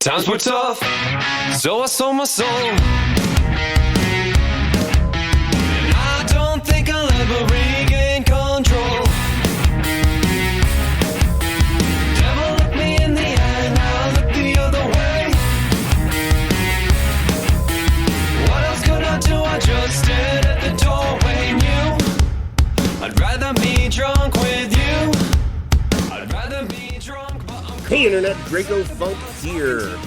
Times were tough, so I sold my soul. And I don't think I'll ever regain control. Devil looked me in the eye, now I look the other way. What else could I do? I just stood at the doorway, knew I'd rather be drunk with you. I'd rather be drunk, but I'm Hey Internet, Dracofunk here,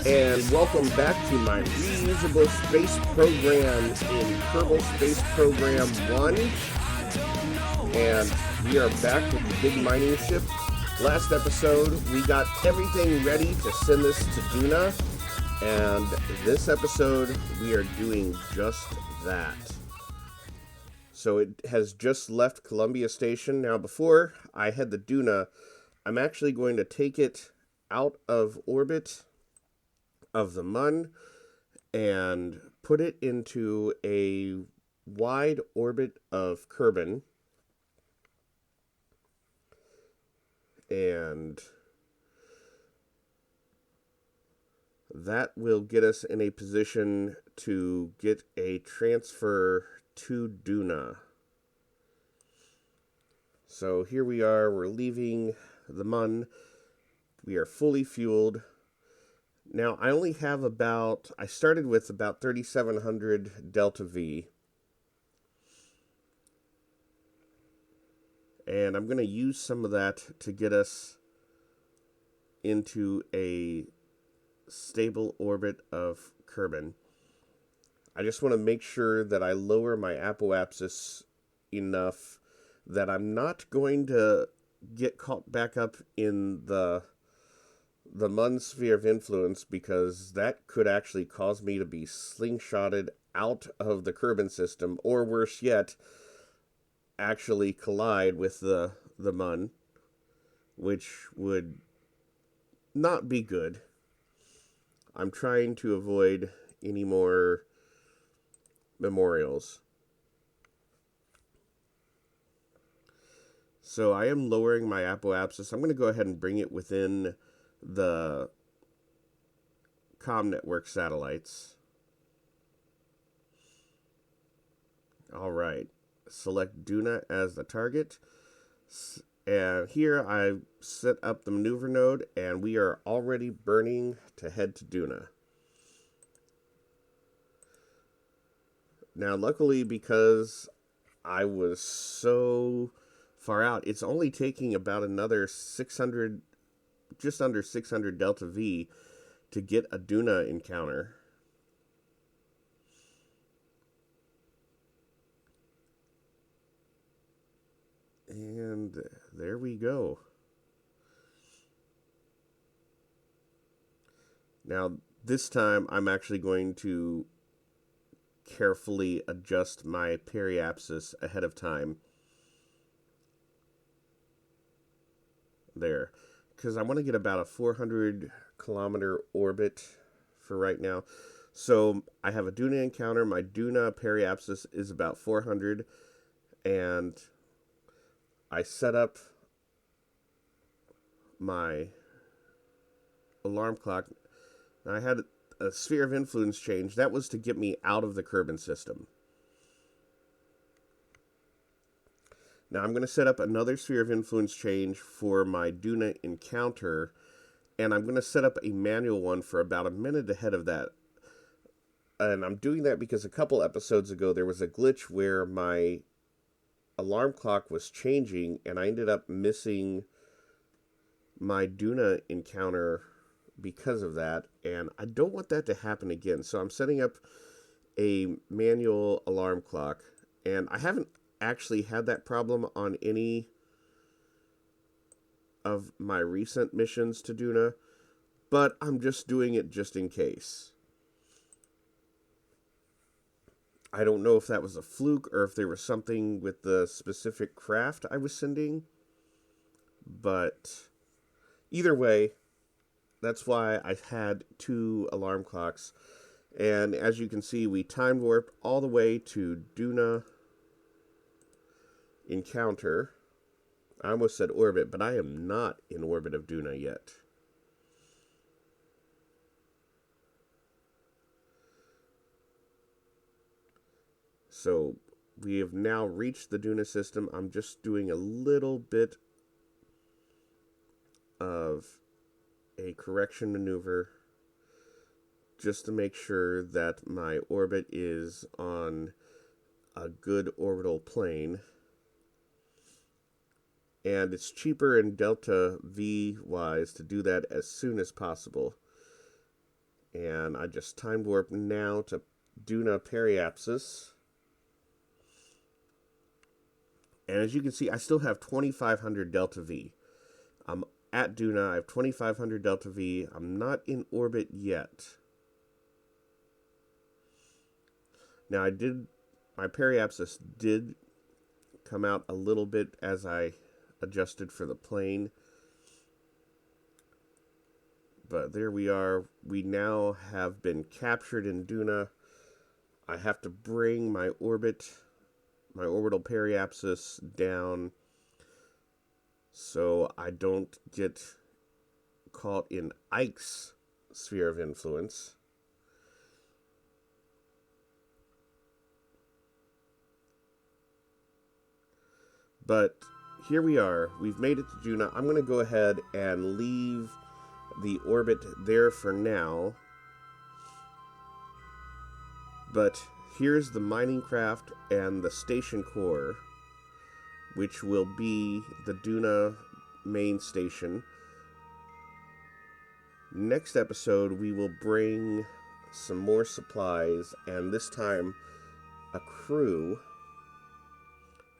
and welcome back to my Reusable Space Program in Kerbal Space Program 1, and we are back with the big mining ship. Last episode, we got everything ready to send this to Duna, and this episode, we are doing just that. So it has just left Columbia Station. Now before I head to Duna, I'm actually going to take it out of orbit of the Mun and put it into a wide orbit of Kerbin. And that will get us in a position to get a transfer to Duna. So here we are, we're leaving the Mun. We are fully fueled. Now, I only have I started with about 3,700 Delta V. And I'm going to use some of that to get us into a stable orbit of Kerbin. I just want to make sure that I lower my apoapsis enough that I'm not going to get caught back up in the Mun sphere of influence, because that could actually cause me to be slingshotted out of the Kerbin system, or worse yet, actually collide with the Mun, which would not be good. I'm trying to avoid any more memorials. So I am lowering my apoapsis. I'm going to go ahead and bring it within the comm network satellites. All right. Select Duna as the target. And here I've set up the maneuver node, and we are already burning to head to Duna. Now, luckily, because I was so far out, it's only taking about another 600, just under 600 Delta V to get a Duna encounter. And there we go. Now, this time I'm actually going to carefully adjust my periapsis ahead of time. There, because I want to get about a 400 kilometer orbit for right now. So I have a Duna encounter. My Duna periapsis is about 400, and I set up my alarm clock. Now I had a sphere of influence change. That was to get me out of the Kerbin system. Now I'm going to set up another sphere of influence change for my Duna encounter, and I'm going to set up a manual one for about a minute ahead of that. And I'm doing that because a couple episodes ago there was a glitch where my alarm clock was changing, and I ended up missing my Duna encounter because of that, and I don't want that to happen again. So I'm setting up a manual alarm clock, and I haven't actually had that problem on any of my recent missions to Duna, but I'm just doing it just in case. I don't know if that was a fluke or if there was something with the specific craft I was sending, but either way, that's why I've had two alarm clocks. And as you can see, we time warp all the way to Duna encounter. I almost said orbit, but I am not in orbit of Duna yet. So we have now reached the Duna system. I'm just doing a little bit of a correction maneuver just to make sure that my orbit is on a good orbital plane. And it's cheaper in delta V wise to do that as soon as possible. And I just time warp now to Duna periapsis. And as you can see, I still have 2500 delta V. I'm at Duna, I have 2500 delta V. I'm not in orbit yet. Now my periapsis did come out a little bit as I adjusted for the plane. But there we are. We now have been captured in Duna. I have to bring my orbital periapsis down so I don't get caught in Ike's sphere of influence. But here we are. We've made it to Duna. I'm going to go ahead and leave the orbit there for now. But here's the mining craft and the station core, which will be the Duna main station. Next episode, we will bring some more supplies, and this time a crew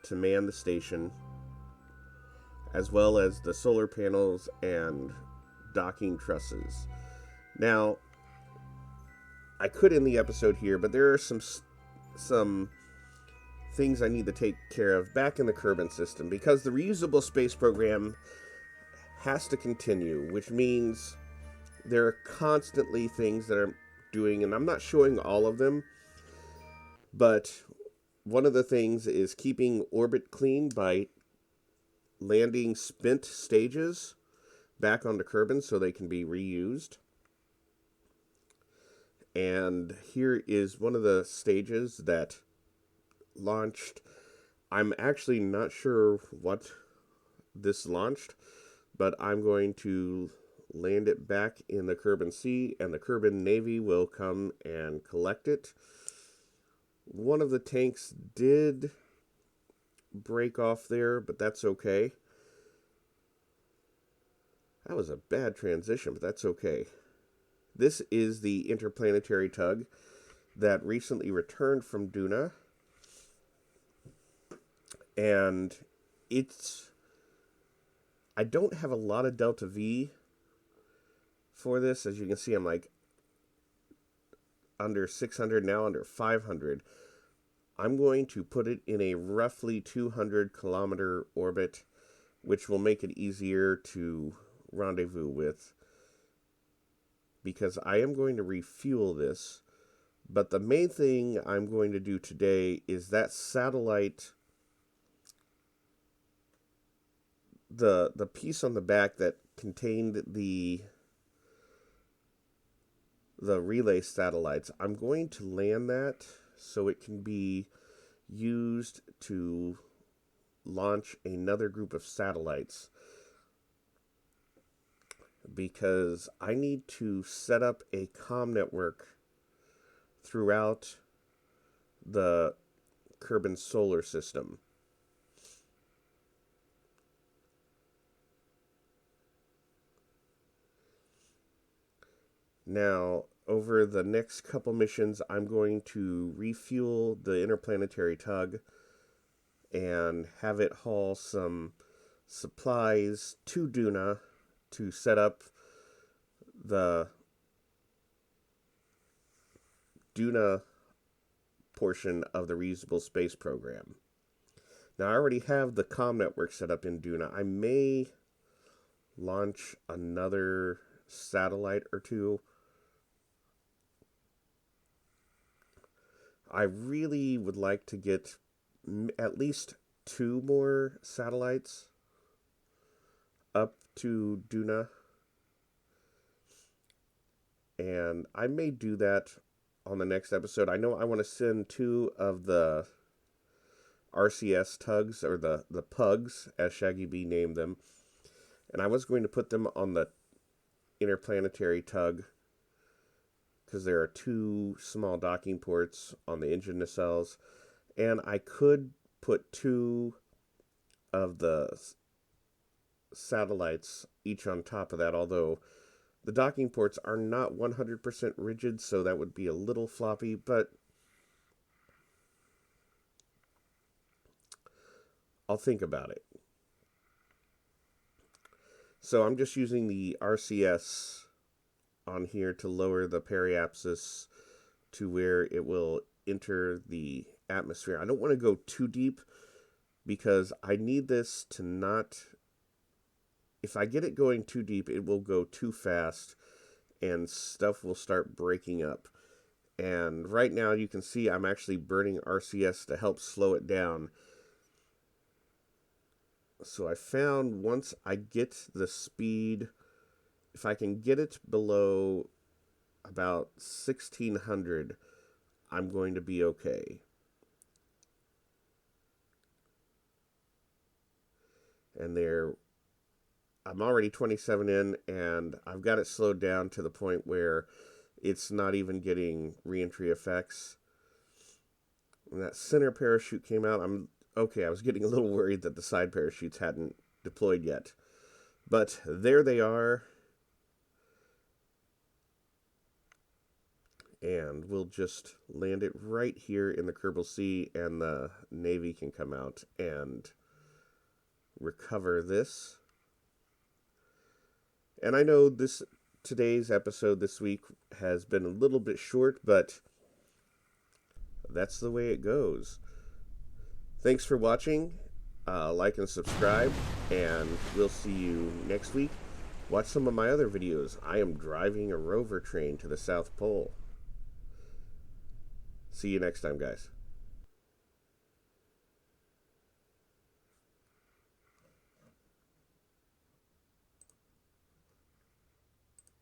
to man the station, as well as the solar panels and docking trusses. Now, I could end the episode here, but there are some things I need to take care of back in the Kerbin system, because the reusable space program has to continue, which means there are constantly things that I'm doing, and I'm not showing all of them, but one of the things is keeping orbit clean by landing spent stages back onto Kerbin so they can be reused. And here is one of the stages that launched. I'm actually not sure what this launched, but I'm going to land it back in the Kerbin Sea, and the Kerbin Navy will come and collect it. One of the tanks did break off there, but that's okay. That was a bad transition, but that's okay. This is the interplanetary tug that recently returned from Duna. And I don't have a lot of delta V for this. As you can see, I'm like under 600 now, under 500. I'm going to put it in a roughly 200 kilometer orbit, which will make it easier to rendezvous with, because I am going to refuel this. But the main thing I'm going to do today is that satellite, the piece on the back that contained the relay satellites. I'm going to land that so it can be used to launch another group of satellites, because I need to set up a comm network throughout the Kerbin solar system. Now, over the next couple missions, I'm going to refuel the interplanetary tug and have it haul some supplies to Duna to set up the Duna portion of the reusable space program. Now, I already have the comm network set up in Duna. I may launch another satellite or two. I really would like to get at least 2 more satellites up to Duna. And I may do that on the next episode. I know I want to send 2 of the RCS tugs, or the pugs, as Shaggy B named them. And I was going to put them on the interplanetary tug, because there are 2 small docking ports on the engine nacelles. And I could put 2 of the satellites each on top of that, although the docking ports are not 100% rigid, so that would be a little floppy, but I'll think about it. So I'm just using the RCS on here to lower the periapsis to where it will enter the atmosphere. I don't want to go too deep because I need this to not... If I get it going too deep, it will go too fast and stuff will start breaking up. And right now you can see I'm actually burning RCS to help slow it down. So I found once I get the speed, if I can get it below about 1600, I'm going to be okay. And I'm already 27 in, and I've got it slowed down to the point where it's not even getting re-entry effects. When that center parachute came out, I was getting a little worried that the side parachutes hadn't deployed yet. But there they are. And we'll just land it right here in the Kerbal Sea, and the Navy can come out and recover this. And I know today's episode this week has been a little bit short, but that's the way it goes. Thanks for watching. Like and subscribe, and we'll see you next week. Watch some of my other videos. I am driving a rover train to the South Pole. See you next time, guys.